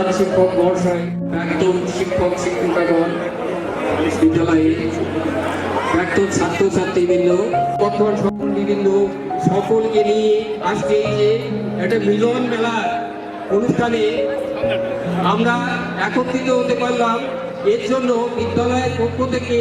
প্রধান শিক্ষক মহাশয়, প্রাক্তন শিক্ষক শিক্ষিকাগণ, বিদ্যালয়ে প্রাক্তন ছাত্রছাত্রীবৃন্দ, বর্তমান সকলবৃন্দ, সকলকে নিয়ে আজকে এই যে একটা মিলন মেলার অনুষ্ঠানে আমরা একত্রিত হতে পারলাম, এর জন্য বিদ্যালয়ের পক্ষ থেকে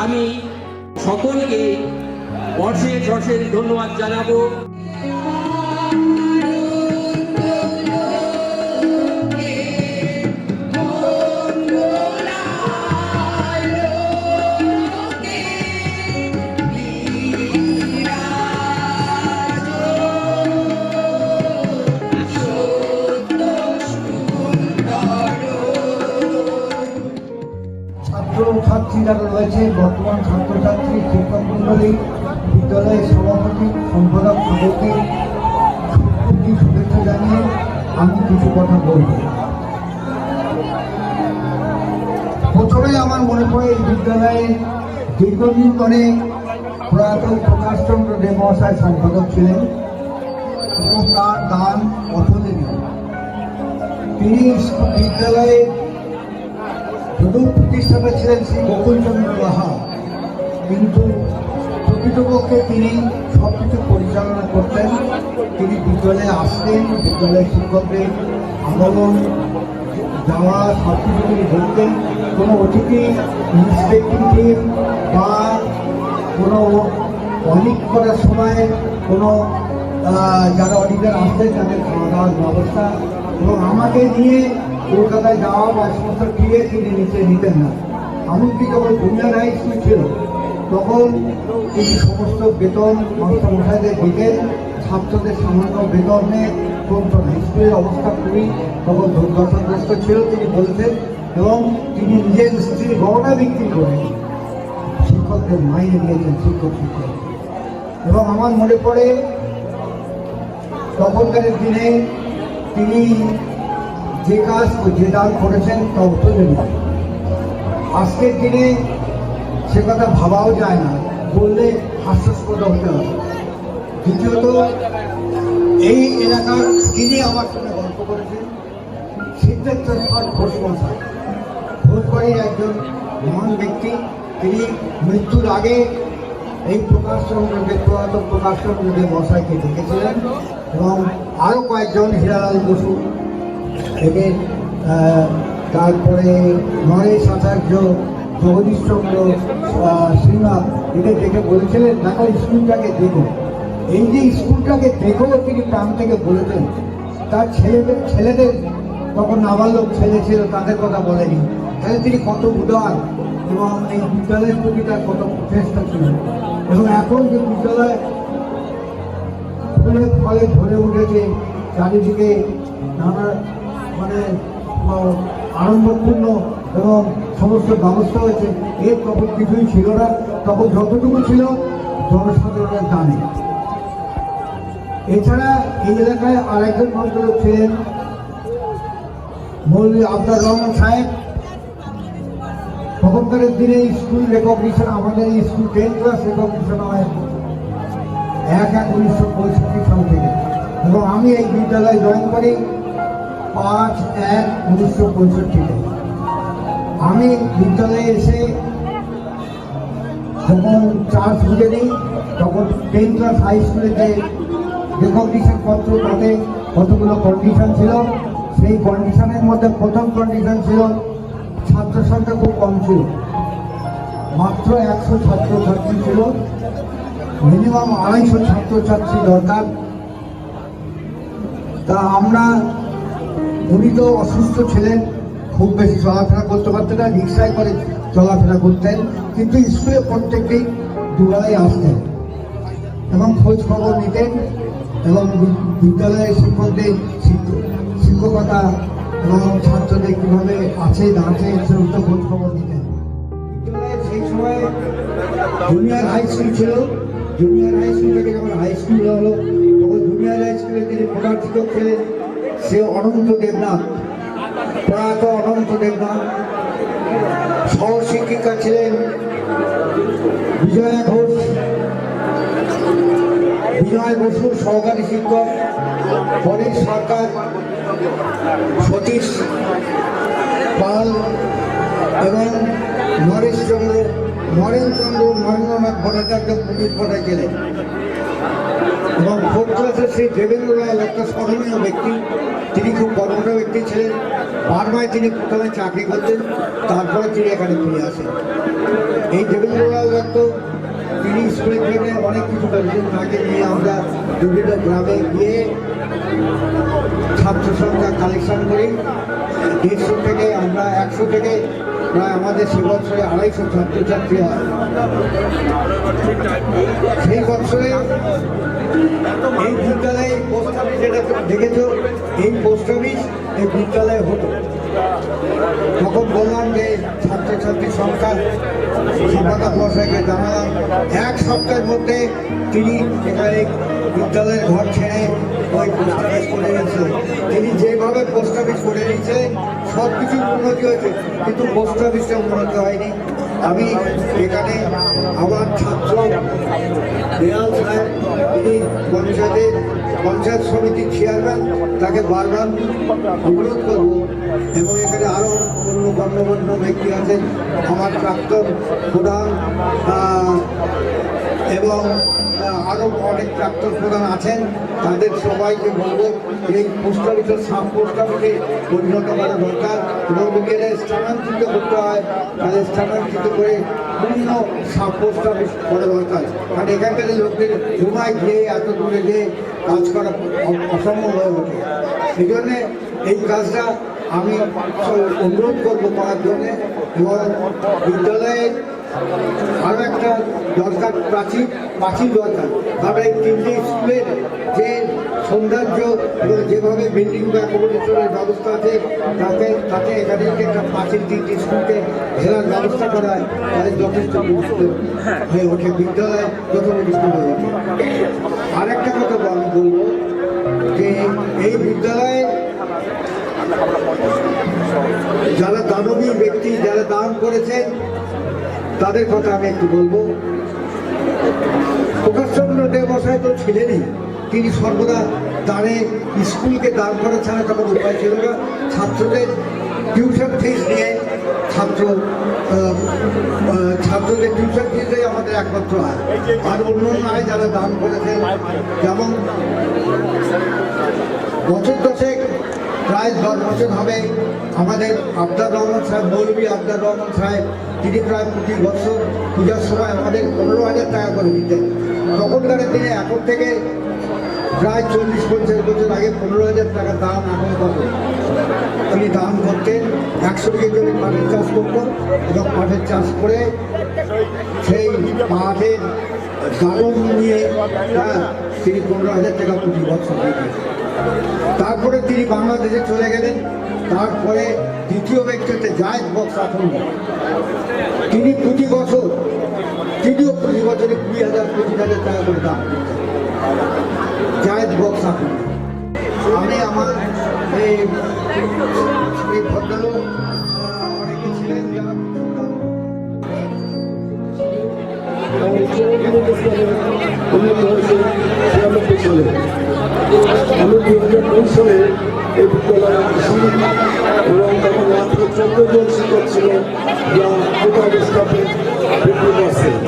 আমি সকলকে অশেষ ধন্যবাদ জানাবো। ছাত্রছাত্রী যারা রয়েছে, বর্তমান ছাত্রছাত্রী, শিক্ষক মন্ডলী, বিদ্যালয়ের সভাপতি, সম্পাদক সকলকে শুভেচ্ছা জানিয়ে আমি কিছু কথা বলব। প্রথমে আমার মনে পড়ে এই বিদ্যালয়ে দীর্ঘদিন ধরে প্রয়াত প্রকাশচন্দ্র দে মহাশয় সম্পাদক ছিলেন এবং তার দান অতুলনীয়। তিনি বিদ্যালয়ে প্রথম প্রতিষ্ঠাতা ছিলেন শ্রী গোকুলচন্দ্র লাহা, কিন্তু প্রকৃতপক্ষে তিনি সব কিছু পরিচালনা করতেন। তিনি বিদ্যালয়ে আসতেন, বিদ্যালয়ের শিক্ষকদের আগমন যাওয়া সব কিছু তিনি দেখতেন। কোনো অতিথি ইন্সপেক্টিং টিম বা কোনো অডিট করার সময় কোনো যারা অডিটার আসতেন তাদের খাওয়া দাওয়ার ব্যবস্থা, এবং আমাকে নিয়ে কলকাতায় যাওয়া বা সমস্ত ক্রিয়ে তিনি নিতেন না। এমনকি যখন জুনিয়র হাই স্কুল ছিল তখন তিনি সমস্ত বেতন মাস্টারমশাইদের দিতেন, ছাত্রদের সামান্য বেতনে চলত না। স্কুলের অবস্থা খুবই তখন দুর্দশাগ্রস্ত ছিল তিনি বলতেন, এবং তিনি নিজের স্ত্রীর গহনা বিক্রি করে শিক্ষকদের মাইনে দিয়েছেন, শিক্ষক। এবং আমার মনে পড়ে তখনকার দিনে তিনি যে কাজ যে দান করেছেন তা অতুলনীয়। আজকের দিনে সে কথা ভাবাও যায় না, বললে হাস্যাস্পদ হতে হবে। দ্বিতীয়ত, এই এলাকার যিনি আমার সঙ্গে গল্প করেছেন সিদ্ধেশ্বর ঘোষ মহাশয়, ঘোষবাড়ির একজন মহান ব্যক্তি। তিনি মৃত্যুর আগে এই প্রয়াত প্রকাশচন্দ্র দে মহাশয়কে দেখেছিলেন, এবং আরও কয়েকজন, হীরালাল বসু থেকে তারপরে নরেশ আচার্য, জগদীশচন্দ্র শ্রীনাথ, এদের দেখে বলেছিলেন দেখো স্কুলটাকে দেখো। এই যে স্কুলটাকে দেখো তিনি প্রাণ থেকে বলেছেন। তার ছেলেদের তখন নাবালক ছেলে ছিল, তাদের কথা বলেনি। তাহলে তিনি কত উদার, এবং এই বিদ্যালয়ের প্রতি তার কত প্রচেষ্টা ছিল। এবং এখন যে বিদ্যালয় ফুলের ফলে ভরে উঠেছে, চারিদিকে নানা আড়ম্বরপূর্ণ এবং সমস্ত ব্যবস্থা হয়েছে, এর তখন কিছুই ছিল না। তখন যতটুকু ছিল জনসাধারণের দানে। এছাড়া এই এলাকায় আরেকজন ভদ্রলোক ছিলেন মৌলভী আবদার রহমান সাহেব। তখনকার দিনে স্কুল রেকগনিশন, আমাদের স্কুল 10 ক্লাস রেকগনিশন হয় 1/1/1965 সাল থেকে, এবং আমি এই বিদ্যালয়ে জয়েন করি 5/1/1965। আমি বিদ্যালয়ে এসে যখন চার্জ বুঝে নিই, তখন 10 ক্লাস হাই স্কুলে যে রেকগনিশন পত্র, তাতে কতগুলো কন্ডিশন ছিল। সেই কন্ডিশনের মধ্যে প্রথম কন্ডিশন ছিল ছাত্র সংখ্যা খুব কম ছিল, মাত্র 100 ছাত্রছাত্রী ছিল। মিনিমাম 250 ছাত্রছাত্রী দরকার। তা আমরা, উনি তো অসুস্থ ছিলেন, খুব বেশি চলাফেরা করতে পারতেন না, রিক্সায় করে চলাফেরা করতেন, কিন্তু স্কুলে প্রত্যেককেই দুবেলাই আসতেন এবং খোঁজ খবর নিতেন, এবং বিদ্যালয়ের শিক্ষকদের শিক্ষকতা এবং ছাত্রদের কীভাবে আছে না আছে সমস্ত খোঁজ খবর নিতেন। বিদ্যালয়ে সেই সময় জুনিয়র হাই স্কুল ছিল। জুনিয়র হাই স্কুল থেকে যখন হাই স্কুল হলো, তখন জুনিয়র হাই স্কুলে যিনি প্রধান শিক্ষক ছিলেন সে অনন্ত দেবনাথ, প্রয়াত অনন্ত দেবনাথ। সহশিক্ষিকা ছিলেন বিজয়া ঘোষ, বিজয় বসুর সহকারী শিক্ষক, পরেশ সরকার, সতীশ পাল এবং নরেন্দ্রনাথ ভট্টাচার্য পুলিশ পদে গেলেন। এবং ফোর্থ ক্লাসের সেই দেবেন্দ্রলাল একটা স্মরণীয় ব্যক্তি, তিনি খুব কর্মঠ ব্যক্তি ছিলেন। বারমায় তিনি প্রথমে চাকরি করতেন, তারপরে তিনি এখানে ফিরে আসেন। এই দেবেন্দ্রলাল দত্ত তিনি স্কুলের জন্য অনেক কিছু করেছেন। তাকে নিয়ে আমরা বিভিন্ন গ্রামে গিয়ে ছাত্র সংখ্যা কালেকশন করি। 150 থেকে আমরা 100 থেকে প্রায় আমাদের সে বছরে 250 ছাত্রছাত্রী হয়। সেই বছরে এই বিদ্যালয়ে পোস্ট অফিস, যেটা দেখেছ এই পোস্ট অফিস এই বিদ্যালয়ে হতো। তখন বললাম যে ছাত্রছাত্রীর সংখ্যা শিক্ষক মহাশয়কে জানালাম। 1 সপ্তাহের মধ্যে তিনি এখানে বিদ্যালয়ের ঘর ছেড়ে ওই পোস্ট অফিস করে নিয়েছিলেন। তিনি যেভাবে পোস্ট অফিস করে নিয়েছিলেন সব কিছুর উন্নতি হয়েছে, কিন্তু পোস্ট অফিসটা উন্নতি হয়নি। আমি এখানে আমার ছাত্র দেয়াল সাহেব, তিনি পঞ্চায়েত সমিতির চেয়ারম্যান, তাকে বারবার অনুরোধ করব। এবং এখানে আরও অন্য গণ্যমান্য ব্যক্তি আছেন, আমার প্রাক্তন প্রধান এবং আরও অনেক প্রাক্তন প্রধান আছেন, তাদের সবাইকে বলবো এই পোস্ট অফিসের সাব পোস্ট অফিসে পরিণত করা দরকার। এবং গেলে স্থানান্তরিত করতে হয়, তাদের স্থানান্তরিত করে পূর্ণ সাব পোস্ট অফিস করা দরকার। কারণ এখানকার লোকদের ঘুমায় গিয়ে এত দূরে গিয়ে কাজ করা অসম্ভব হয়ে ওঠে। সেই জন্যে এই কাজটা আমি অনুরোধ করবো করার জন্যে। এবং বিদ্যালয়ে আরও একটা দরকার, প্রাচীর দরকার। কারণ এই 3টে স্কুলের যে সৌন্দর্য এবং যেভাবে বিল্ডিং বা অ্যাকোমোডেশনের ব্যবস্থা আছে, তাতে এখানে একটা প্রাচীর 3টে স্কুলকে ঘেরার ব্যবস্থা করা হয়, তাদের যথেষ্ট গুরুত্ব হয়ে ওঠে, বিদ্যালয় যথেষ্ট হয়ে ওঠে। আর একটা কথা আমি বলবো যে এই বিদ্যালয়ে যারা দানবী ব্যক্তি, যারা দান করেছেন, তাদের কথা আমি একটু বলবো। প্রকাশচন্দ্র দেব মশাই তো ছিলেনই, তিনি সর্বদা দানে স্কুলকে দান করা ছাড়া তখন উপায় ছিল না। ছাত্রদের টিউশন ফিস নিয়ে ছাত্রদের টিউশন ফিসে আমাদের একমাত্র আয়। আর অন্য আয় যারা দান করেছেন, যেমন বছর দশেক প্রায় 10 বছর হবে আমাদের আবদার রহমান সাহেব, মৌলভী আবদার রহমান সাহেব, তিনি প্রায় প্রতি বছর পূজার সময় আমাদের 15,000 টাকা করে দিতেন। তখনকার দিনে এখন থেকে প্রায় 40-50 বছর আগে 15,000 টাকা দাম এখন কত। তিনি দান করতেন, 100 বিঘে জমি পাটের চাষ করতেন এবং পাটের চাষ করে সেই পাটের দাম নিয়ে তিনি 15,000 টাকা প্রতি বছর দিতেন। তারপরে তিনি বাংলাদেশে চলে গেলেন। তারপরে দ্বিতীয় ব্যক্তি হচ্ছে জায়েদ বক্স আখন্দি, তিনি প্রতি বছরে 20,000-25,000 টাকা করে দাম করতেন। জায়েদ বক্স আখন্দি। আমি আমার এই ভদ্রলোক অনেকে ছিলেন যারা আমি 2009 সালে এই বিদ্যালয়ে আসি এবং তখন মাত্র 14 জন শিক্ষক ছিল, যা টোটাল স্টাফের 50%।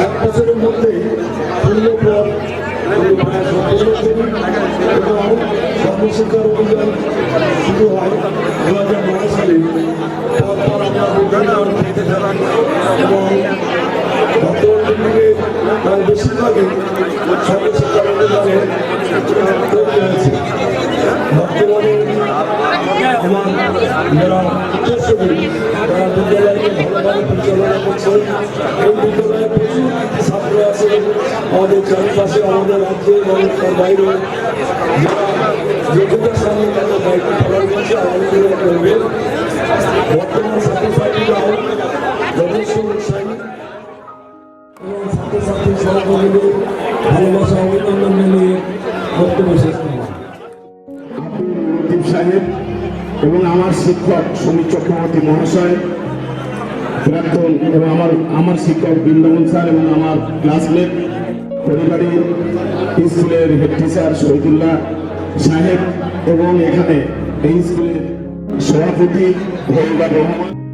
1 বছরের মধ্যেই পূর্ণ পদ আমি প্রায় সম্পূর্ণ করি এবং সর্বশিক্ষার অভিযান শুরু হয় 2009 সালে। তারপর আমরা বিভিন্ন পেতে থাকি এবং বর্তমান দিনে প্রায় বেশিরভাগই সর্বশিক্ষার অভিযানে তৈরি হয়েছে। বর্তমানে আমার যারা উদ্দেশ্যগুলি তারা বিদ্যালয়কে ভালোভাবে পরিচালনা করছে। এই বিদ্যালয়ে প্রচুর ছাত্র আছে আমাদের চারিপাশে, আমাদের রাজ্যে এবং তার বাইরে, যারা যোগ্যতার সামনে তাদের দায়িত্ব পালন করছে আলহামদুলিল্লাহ করবে। বর্তমান ছাত্রছাত্রীরাও যথেষ্ট উৎসাহী এবং ছাত্রছাত্রীর সহযোগীদের ভালোবাসা অভিনন্দন জানিয়ে বক্তব্য শেষ করলাম। সাহেব এবং আমার শিক্ষক সমীর চক্রবর্তী মহাশয়, প্রাক্তন এবং আমার শিক্ষক বৃন্দাবন স্যার এবং আমার ক্লাসমেট পরিবারী স্কুলের হেড টিচার শহীদুল্লাহ সাহেব এবং এখানে এই স্কুলের সভাপতি ভোলগা রহমান।